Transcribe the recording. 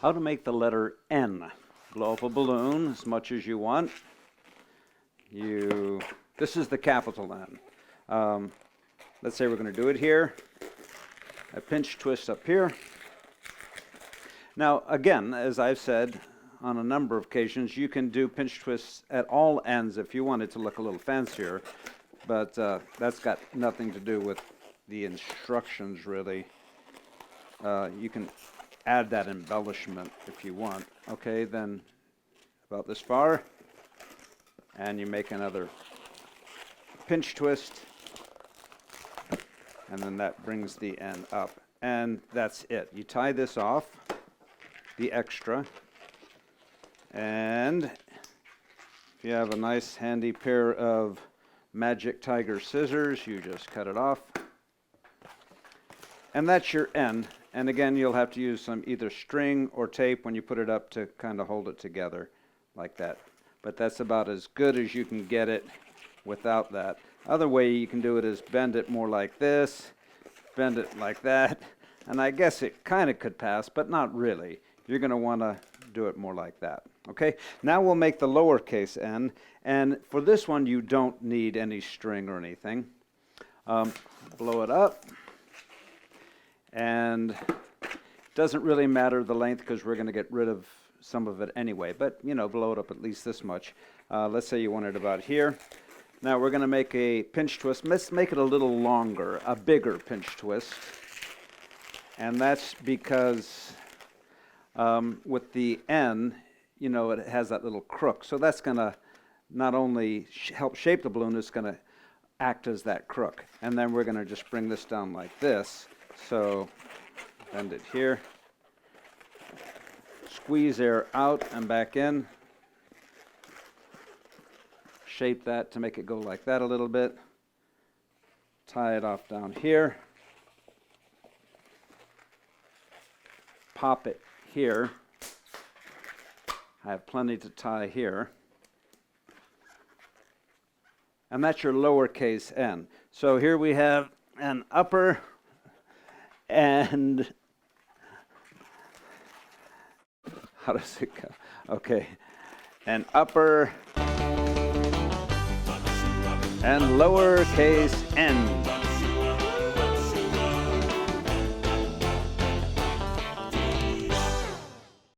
How to make the letter N. Blow up a balloon as much as you want. This is the capital N. Let's say we're going to do it here. A pinch twist up here. Now, again, as I've said on a number of occasions, you can do pinch twists at all ends if you want it to look a little fancier, but that's got nothing to do with the instructions, really. You can add that embellishment if you want. Okay, then about this far, and you make another pinch twist, and then that brings the end up, and that's it. You tie this off, the extra, and if you have a nice handy pair of Magic Tiger scissors, you just cut it off, and that's your N. And again, you'll have to use some either string or tape when you put it up to kind of hold it together like that. But that's about as good as you can get it without that. Other way you can do it is bend it more like this, bend it like that, and I guess it kind of could pass, but not really. You're going to want to do it more like that. Okay, now we'll make the lowercase n, and for this one you don't need any string or anything. Blow it up, and it doesn't really matter the length because we're going to get rid of some of it anyway, but you know, blow it up at least this much. Let's say you want it about here. Now we're going to make a pinch twist. Let's make it a little longer, a bigger pinch twist, and that's because with the N, you know, it has that little crook, so that's going to not only help shape the balloon, it's going to act as that crook. And then we're going to just bring this down like this. So bend it here, squeeze air out and back in, shape that to make it go like that a little bit, tie it off down here, pop it here. I have plenty to tie here. And that's your lowercase n. So here we have an upper and how does it go? Okay, an upper and lowercase n.